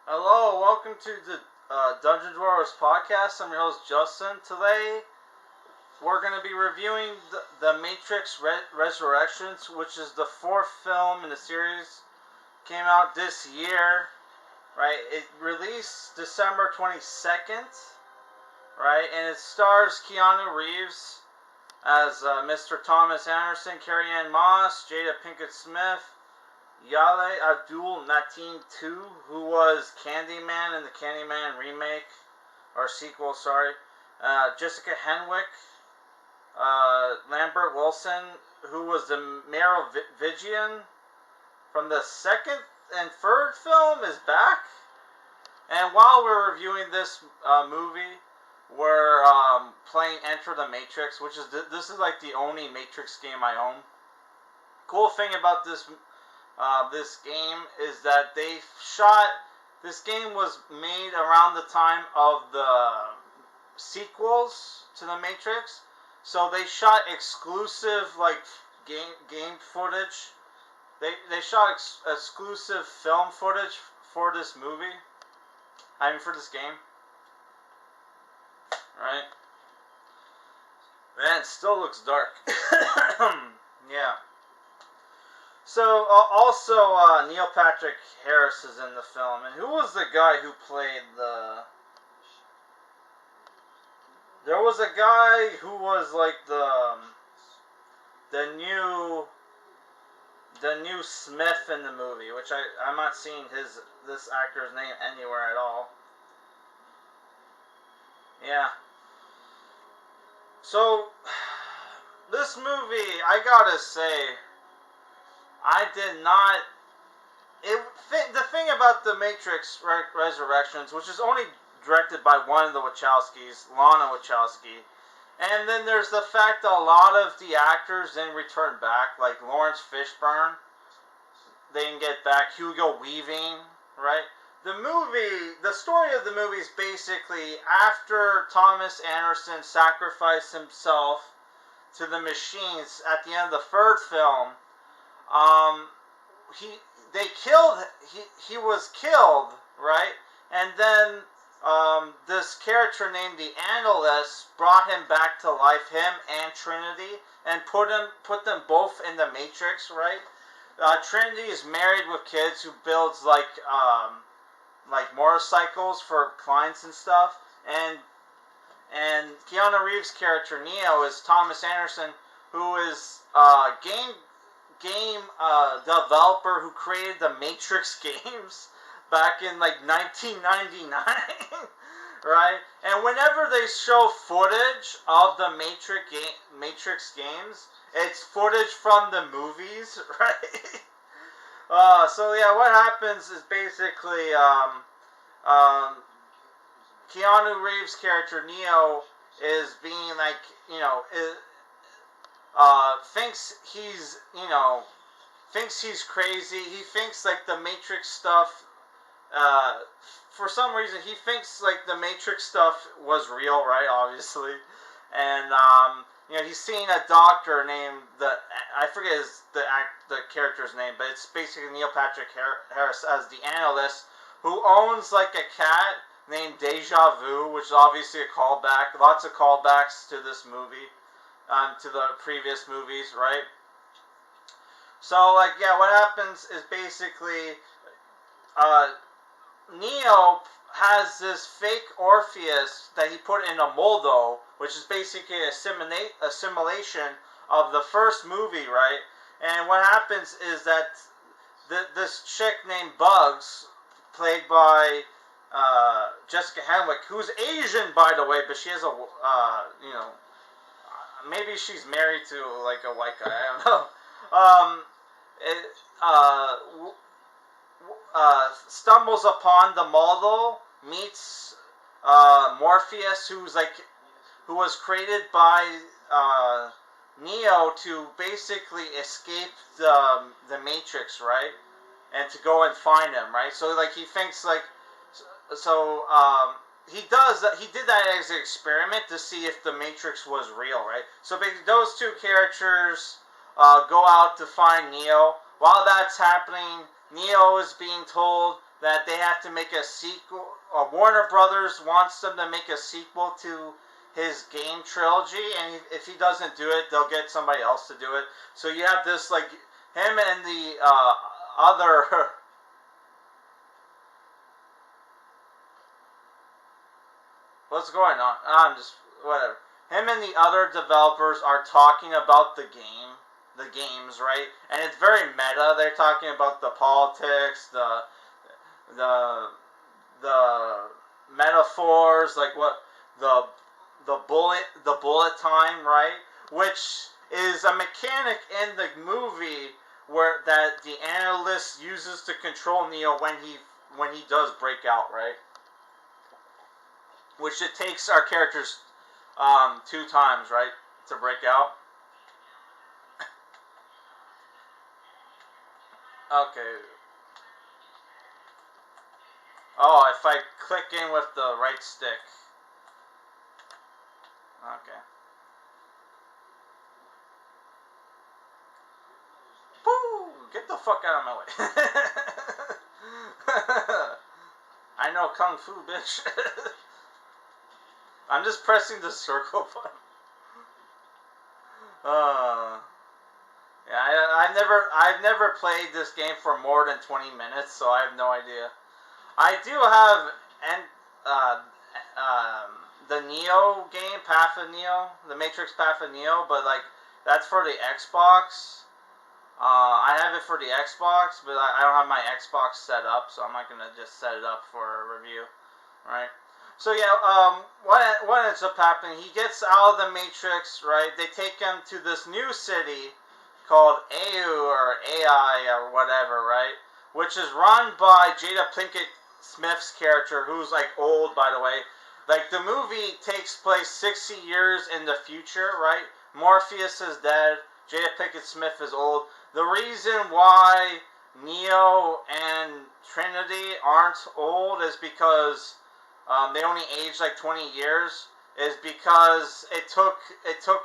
Hello, welcome to the Dungeon Dwellers podcast. I'm your host Justin. Today we're going to be reviewing the Matrix Resurrections, which is the fourth film in the series. Came out this year, right? It released December 22nd, right? And it stars Keanu Reeves as Mr. Thomas Anderson, Carrie-Ann Moss, Jada Pinkett Smith, Yahya Abdul-Mateen II, who was Candyman in the Candyman remake, or sequel, sorry. Jessica Henwick, Lambert Wilson, who was the Mayor of Vigian from the second and third film, is back. And while we're reviewing this movie, we're playing Enter the Matrix, which is this is like the only Matrix game I own. Cool thing about this game is that this game was made around the time of the sequels to the Matrix, so they shot exclusive game footage. They shot exclusive film footage for this movie. For this game, right? Man, it still looks dark. Yeah. So, also, Neil Patrick Harris is in the film. And who was the guy who played There was a guy who was like the new Smith in the movie, which I'm not seeing this actor's name anywhere at all. Yeah. So, this movie, I gotta say, I did not. The thing about the Matrix Resurrections, which is only directed by one of the Wachowskis, Lana Wachowski, and then there's the fact that a lot of the actors didn't return back, like Lawrence Fishburne, they didn't get back. Hugo Weaving, right? The story of the movie is basically after Thomas Anderson sacrificed himself to the machines at the end of the third film. He was killed, right? And then this character named the Analyst brought him back to life, him and Trinity, and put them both in the Matrix, right? Trinity is married with kids who builds like motorcycles for clients and stuff, and Keanu Reeves' character Neo is Thomas Anderson, who is game developer who created the Matrix games back in 1999, right? And whenever they show footage of the Matrix games, it's footage from the movies, right? So yeah, what happens is basically Keanu Reeves' character Neo is being thinks he's crazy. He thinks the Matrix stuff. For some reason, he thinks the Matrix stuff was real, right? Obviously, and he's seeing a doctor named I forget the character's name, but it's basically Neil Patrick Harris as the Analyst, who owns a cat named Deja Vu, which is obviously a callback. Lots of callbacks to this movie. To the previous movies, right? So, what happens is basically, Neo has this fake Orpheus that he put in a moldo, which is basically a simulation of the first movie, right? And what happens is that this chick named Bugs, played by Jessica Henwick, who's Asian, by the way, but she has maybe she's married to a white guy. I don't know. Stumbles upon the model, meets Morpheus, who was created by Neo to basically escape the Matrix, right? And to go and find him, right? So he thinks he did that as an experiment to see if the Matrix was real, right? So basically those two characters go out to find Neo. While that's happening, Neo is being told that they have to make a sequel. Warner Brothers wants them to make a sequel to his game trilogy, and if he doesn't do it, they'll get somebody else to do it. So you have this, like, him and the other... What's going on? I'm just... whatever. Him and the other developers are talking about the games, right? And it's very meta. They're talking about the politics, the metaphors, like what the bullet time, right? Which is a mechanic in the movie where that the analyst uses to control Neo when he does break out, right? Which it takes our characters 2 times, right, to break out. Okay. Oh, if I click in with the right stick. Okay. Woo! Get the fuck out of my way. I know Kung Fu, bitch. I'm just pressing the circle button. Yeah, I've never played this game for more than 20 minutes, so I have no idea. I do have the Neo game, Path of Neo, the Matrix Path of Neo, but like that's for the Xbox. I have it for the Xbox, but I don't have my Xbox set up, so I'm not gonna just set it up for a review, right? So yeah, what ends up happening? He gets out of the Matrix, right? They take him to this new city called AU or AI or whatever, right? Which is run by Jada Pinkett Smith's character, who's like old, by the way. Like the movie takes place 60 years in the future, right? Morpheus is dead. Jada Pinkett Smith is old. The reason why Neo and Trinity aren't old is because they only aged like 20 years. Is because it took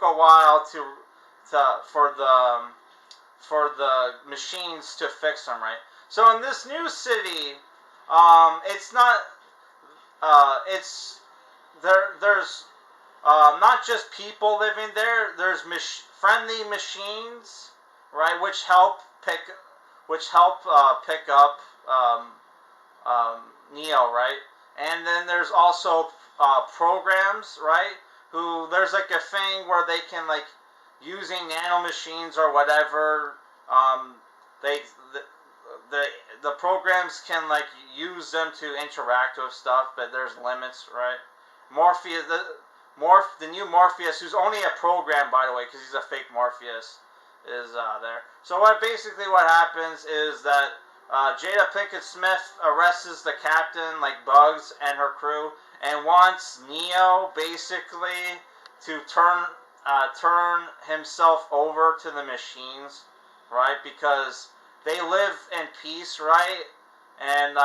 a while for the machines to fix them, right? So in this new city, it's not there's not just people living there. There's friendly machines, right, which help pick up Neo, right? And then there's also programs, right? Who there's like a thing where they can like using nanomachines or whatever. The programs can like use them to interact with stuff, but there's limits, right? Morpheus, the new Morpheus, who's only a program, by the way, because he's a fake Morpheus, is there. So what happens is that Jada Pinkett Smith arrests the captain, like Bugs and her crew, and wants Neo basically to turn himself over to the machines, right? Because they live in peace, right? And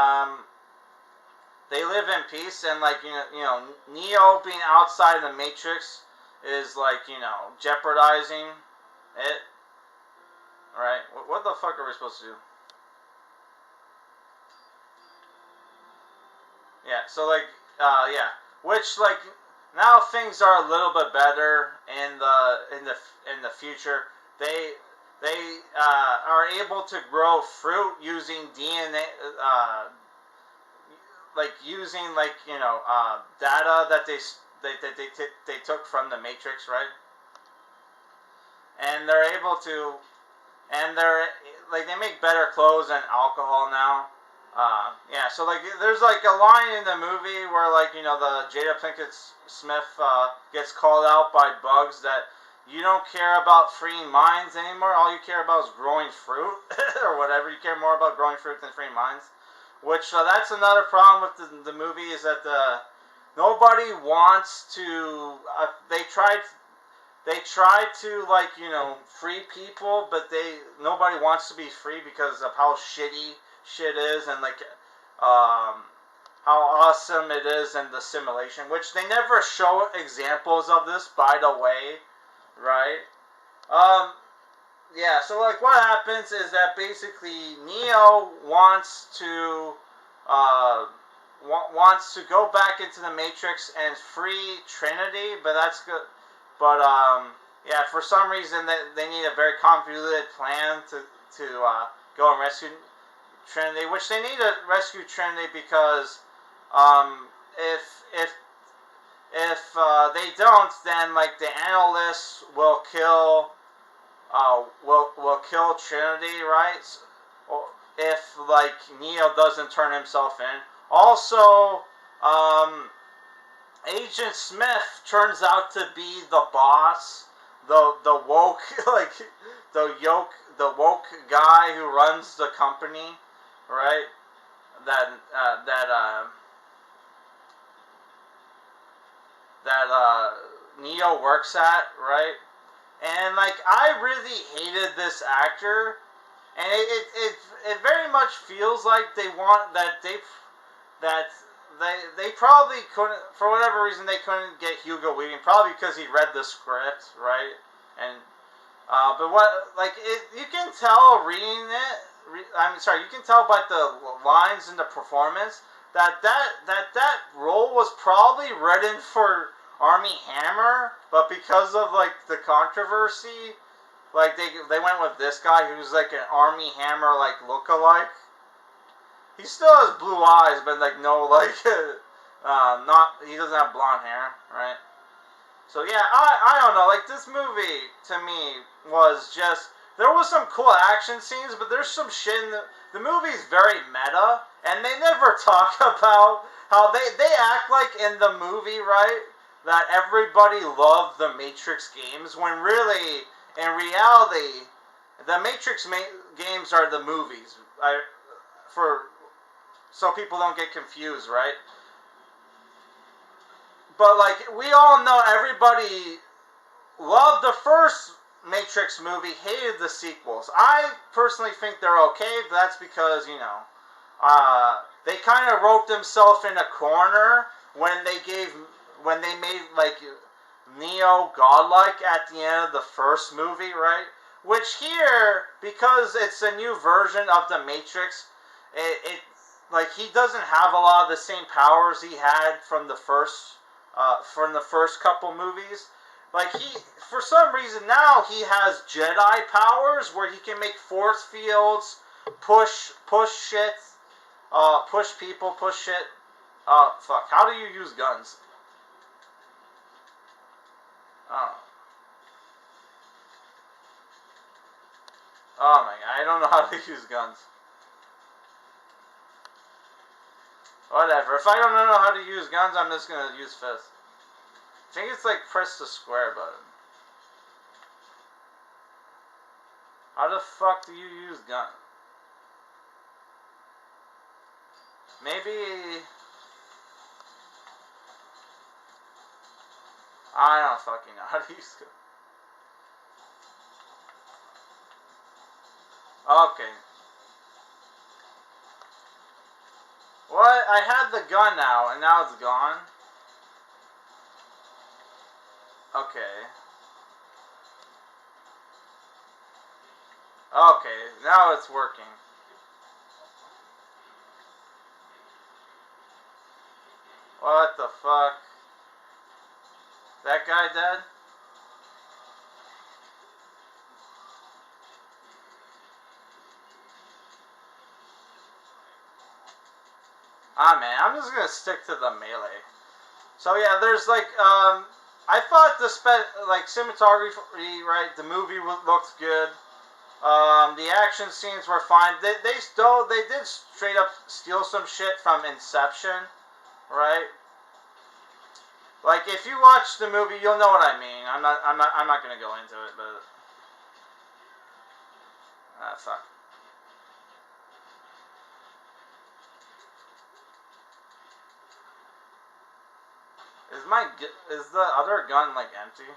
they live in peace, and like you know, Neo being outside of the Matrix is like jeopardizing it, right? What the fuck are we supposed to do? Yeah, so like yeah, which like now things are a little bit better in the future. They are able to grow fruit using DNA, like using like data that they took from the Matrix, right? And they're able to, and they're like they make better clothes and alcohol now. Yeah, so like there's like a line in the movie where like the Jada Pinkett Smith gets called out by Bugs that you don't care about freeing minds anymore. All you care about is growing fruit or whatever. You care more about growing fruit than freeing minds. Which that's another problem with the movie is that nobody wants to. They tried to like free people, but nobody wants to be free because of how shitty shit is and like how awesome it is in the simulation. Which they never show examples of this, by the way, right? Yeah, so like what happens is that basically Neo wants to uh, wants to go back into the Matrix and free Trinity, but that's good. But yeah, for some reason they need a very convoluted plan to go and rescue Trinity, which they need to rescue Trinity because if if they don't, then like the analysts will kill will kill Trinity, right? Or if like Neo doesn't turn himself in. Also, Agent Smith turns out to be the boss, the woke like the woke guy who runs the company, right? That Neo works at, right? And like I really hated this actor, and it very much feels like they want that they probably couldn't, for whatever reason they couldn't get Hugo Weaving, probably because he read the script, right? And but what like you can tell reading it. I'm sorry, you can tell by the lines in the performance that role was probably written for Armie Hammer, but because of like the controversy, like they went with this guy who's like an Armie Hammer like lookalike. He still has blue eyes, but like no like not he doesn't have blonde hair, right? So yeah, I don't know. Like this movie to me was just there was some cool action scenes, but there's some shit in the movie's very meta, and they never talk about how they act like in the movie, right? That everybody loved the Matrix games when really in reality the Matrix games are the movies. For so people don't get confused, right? But like we all know, everybody loved the first Matrix movie, hated the sequels. I personally think they're okay, but that's because they kind of wrote themselves in a corner when they made like Neo godlike at the end of the first movie, right? Which here, because it's a new version of the Matrix, it like he doesn't have a lot of the same powers he had from the first couple movies. Like for some reason now he has Jedi powers where he can make force fields, push shit, push people, push shit. Fuck. How do you use guns? Oh my god, I don't know how to use guns. Whatever. If I don't know how to use guns, I'm just gonna use fists. I think it's like press the square button. How the fuck do you use gun? Maybe I don't fucking know how to use gun. Okay. What? I had the gun now, and now it's gone? Okay. Okay, now it's working. What the fuck? That guy dead? Ah man, I'm just gonna stick to the melee. So yeah, there's like I thought the cinematography, right? The movie looked good. The action scenes were fine. They did straight up steal some shit from Inception, right? Like if you watch the movie, you'll know what I mean. I'm not gonna go into it, but fuck. Is the other gun like empty?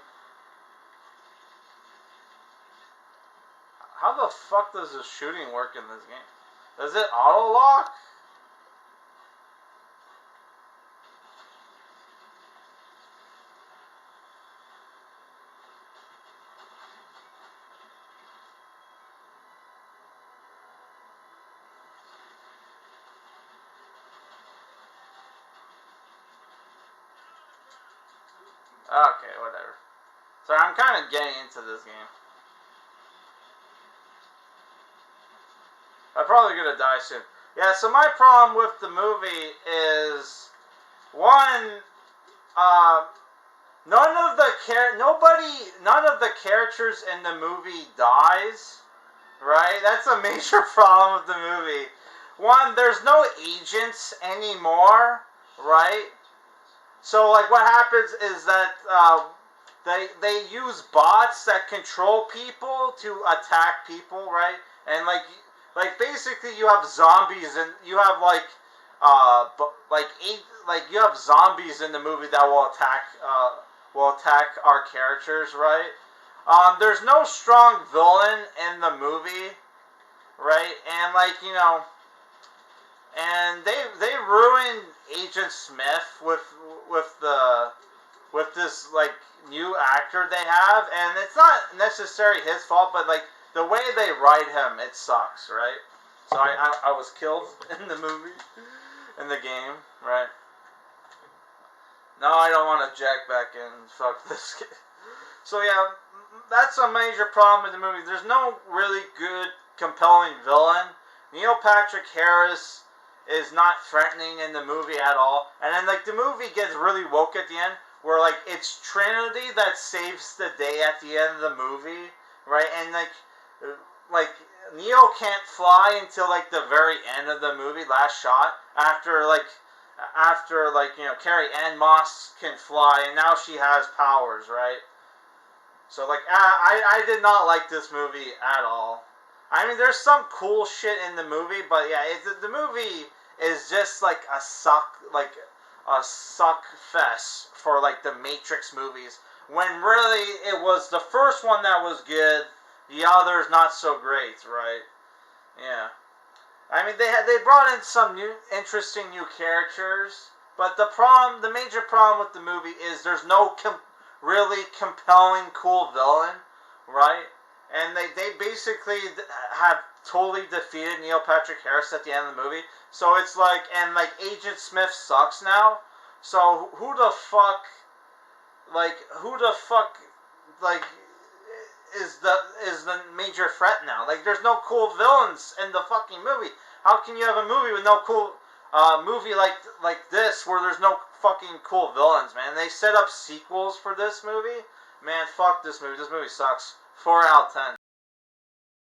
How the fuck does the shooting work in this game? Does it auto lock? Okay, whatever. So I'm kind of getting into this game. I'm probably gonna die soon. Yeah, so my problem with the movie is, one, none of the characters in the movie dies, right? That's a major problem with the movie. One, there's no agents anymore, right? So, like, what happens is that they use bots that control people to attack people, right? And like basically you have zombies and you have you have zombies in the movie that will attack our characters, right? There's no strong villain in the movie, right? And and they ruined Agent Smith with this like new actor they have, and it's not necessarily his fault, but like the way they write him, it sucks, right? So I was killed in the movie, in the game, right? No, I don't want to jack back in. Fuck this kid. So yeah, that's a major problem with the movie. There's no really good, compelling villain. Neil Patrick Harris is not threatening in the movie at all. And then like the movie gets really woke at the end, where like it's Trinity that saves the day at the end of the movie, right? And like Neo can't fly until like the very end of the movie, last shot, after Carrie-Ann Moss can fly, and now she has powers, right? So like I did not like this movie at all. I mean, there's some cool shit in the movie, but yeah, the movie is just like a suck fest for like the Matrix movies, when really it was the first one that was good, the others not so great, right? Yeah. I mean, they brought in some interesting new characters, but the major problem with the movie is there's no really compelling, cool villain, right? And they basically have totally defeated Neil Patrick Harris at the end of the movie. So it's like, and like Agent Smith sucks now. So who the fuck is the major threat now? Like, there's no cool villains in the fucking movie. How can you have a movie with no cool movie like this, where there's no fucking cool villains, man? They set up sequels for this movie. Man, fuck this movie. This movie sucks. 4 out of 10.